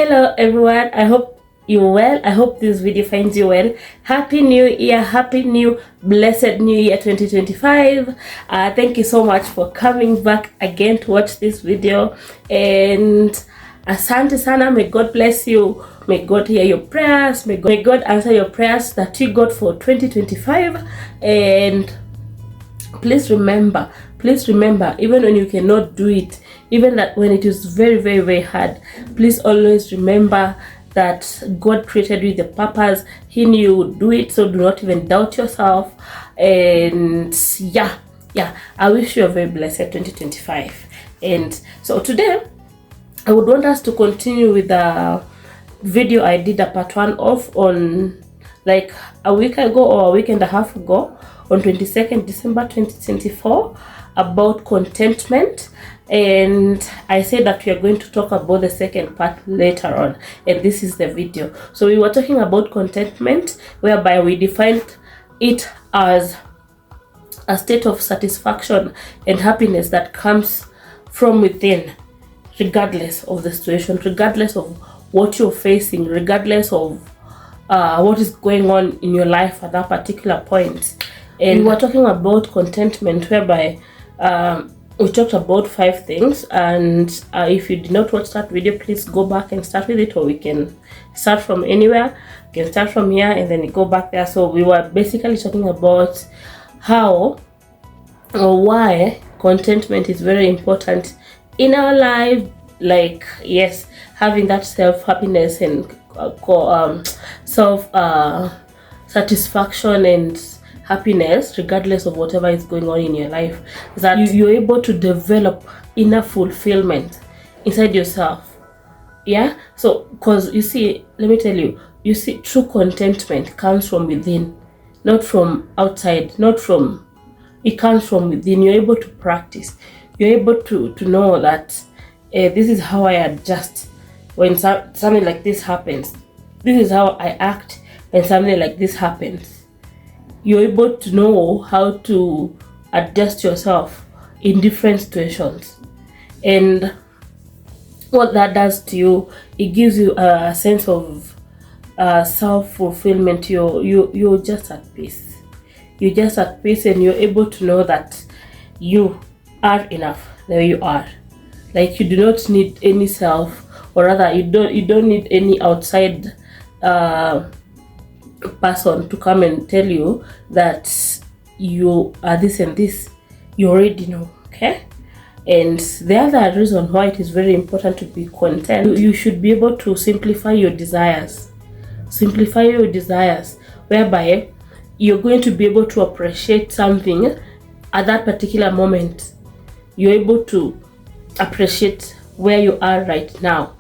Hello everyone, I hope you're well. I hope this video finds you well. Happy new year, happy new blessed new year 2025. Thank you so much for coming back again to watch this video, and asante sana. May God bless you, may God hear your prayers, may God answer your prayers that you got for 2025. And please remember, even when you cannot do it, even that when it is very, very, very hard, please always remember that God created you with a purpose. He knew you would do it, so do not even doubt yourself. And yeah, I wish you a very blessed 2025. And so today I would want us to continue with the video I did a part 1 of on like a week ago or a week and a half ago, on 22nd December 2024, about contentment. And I said that we are going to talk about the second part later on, and this is the video. So we were talking about contentment, whereby we defined it as a state of satisfaction and happiness that comes from within, regardless of the situation, regardless of what you're facing, regardless of what is going on in your life at that particular point. And we were talking about contentment, whereby we talked about 5 things. And if you did not watch that video, please go back and start with it, or we can start from anywhere. You can start from here and then you go back there. So we were basically talking about how or why contentment is very important in our life. Like, yes, having that self-happiness and self satisfaction and happiness, regardless of whatever is going on in your life, that you're able to develop inner fulfillment inside yourself. Yeah, so because you see, let me tell you, true contentment comes from within, not from outside, it comes from within. You're able to practice, you're able to know that this is how I adjust when something like this happens, this is how I act when something like this happens. You're able to know how to adjust yourself in different situations. And what that does to you, it gives you a sense of self-fulfillment. You're just at peace. You're just at peace, and you're able to know that you are enough the way you are. Like, you do not need any self, or rather you don't need any outside person to come and tell you that you are this and this. You already know. Okay. And the other reason why it is very important to be content, you should be able to simplify your desires, whereby you're going to be able to appreciate something at that particular moment. You're able to appreciate where you are right now.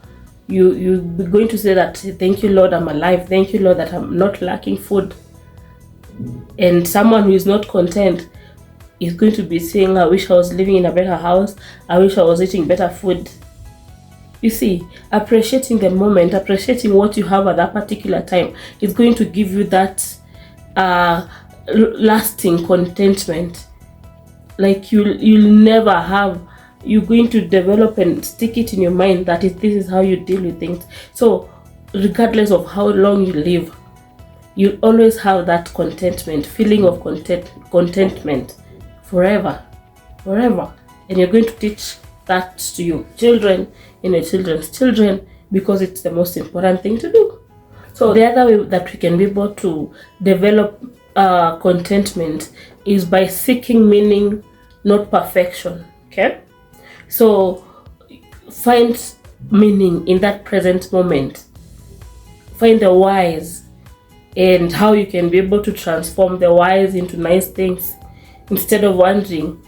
You're going to say that, thank you Lord, I'm alive, thank you Lord that I'm not lacking food. And someone who is not content is going to be saying, I wish I was living in a better house, I wish I was eating better food. You see, appreciating the moment, appreciating what you have at that particular time is going to give you that lasting contentment. Like, you'll never have, you're going to develop and stick it in your mind that this is how you deal with things. So regardless of how long you live, you'll always have that contentment, feeling of contentment forever. And you're going to teach that to your children and your children's children, because it's the most important thing to do. So the other way that we can be able to develop contentment is by seeking meaning, not perfection. Okay. So find meaning in that present moment. Find the whys and how you can be able to transform the whys into nice things, instead of wondering,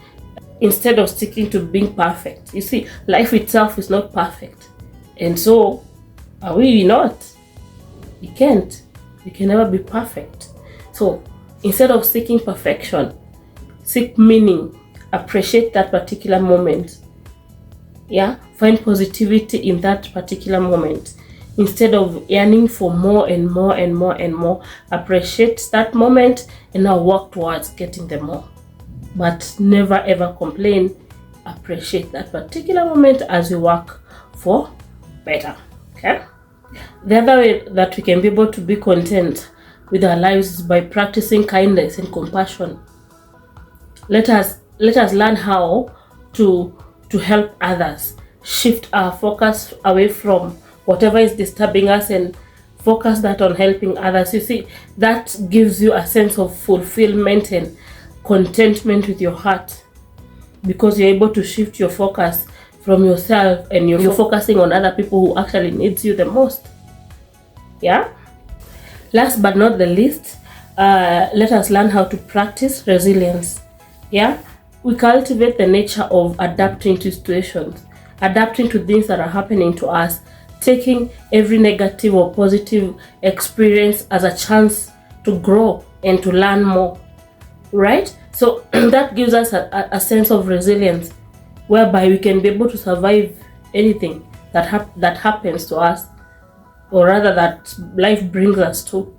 instead of sticking to being perfect. You see, life itself is not perfect. And so are we not? You can't. You can never be perfect. So instead of seeking perfection, seek meaning. Appreciate that particular moment. Yeah, find positivity in that particular moment. Instead of yearning for more and more and more and more, appreciate that moment and now work towards getting the more. But never ever complain. Appreciate that particular moment as you work for better. Okay. The other way that we can be able to be content with our lives is by practicing kindness and compassion. Let us learn how to help others, shift our focus away from whatever is disturbing us and focus that on helping others. You see, that gives you a sense of fulfillment and contentment with your heart, because you're able to shift your focus from yourself and you're focusing on other people who actually needs you the most. Yeah. Last but not the least, let us learn how to practice resilience. Yeah, we cultivate the nature of adapting to situations, adapting to things that are happening to us, taking every negative or positive experience as a chance to grow and to learn more, right? So that gives us a sense of resilience, whereby we can be able to survive anything that happens to us, or rather that life brings us to.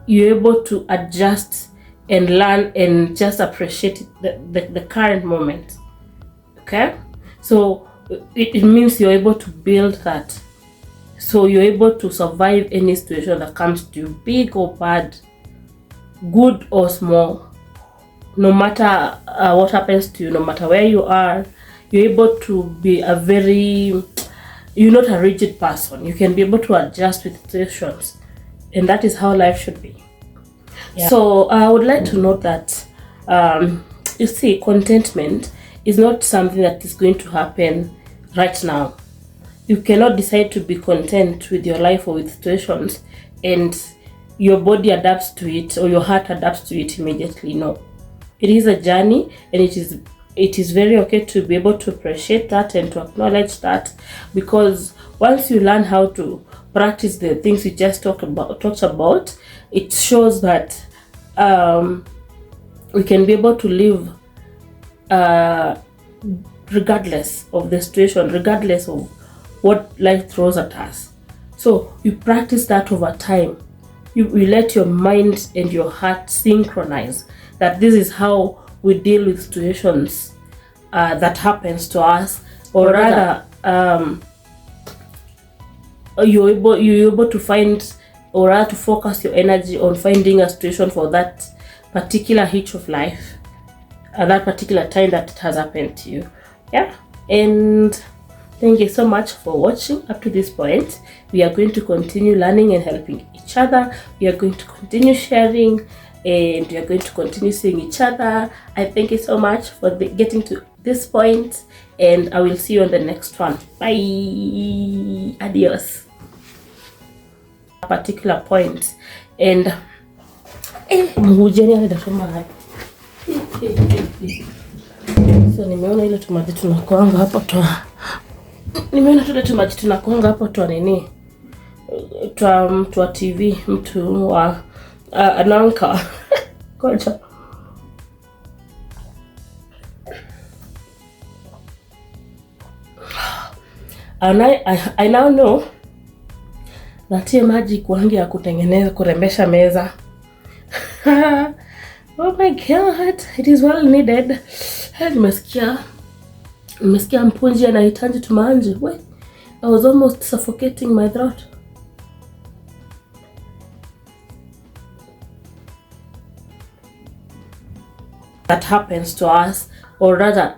You're able to adjust and learn and just appreciate the current moment. Okay, so it means you're able to build that, so you're able to survive any situation that comes to you, big or bad, good or small. No matter what happens to you, no matter where you are, you're able to be you're not a rigid person. You can be able to adjust with situations, and that is how life should be. Yeah. So I would like to note that you see, contentment is not something that is going to happen right now. You cannot decide to be content with your life or with situations and your body adapts to it or your heart adapts to it immediately. No, it is a journey, and it is very okay to be able to appreciate that and to acknowledge that, because once you learn how to practice the things we just talked about, it shows that we can be able to live regardless of the situation, regardless of what life throws at us. So you practice that over time. You let your mind and your heart synchronize that this is how we deal with situations that happens to us, or rather you're able to find, or rather to focus your energy on finding a situation for that particular hitch of life at that particular time that it has happened to you. Yeah, and thank you so much for watching up to this point. We are going to continue learning and helping each other. We are going to continue sharing, and we are going to continue seeing each other. I thank you so much for getting to this point, and I will see you on the next one. Bye. Adios. A particular point, and so nimeona ile tumaji tunakuanga hapo nimeona tule tumaji tunakuanga hapo nini mtu wa TV, mtu wa ananka kocha. And I now know that hiyo maji kuangi ya kutengeneza kurembesha meza. Oh my god, it is well needed. Nimesikia mpunji anahitaji tumaji. Wait, I was almost suffocating my throat. That happens to us, or rather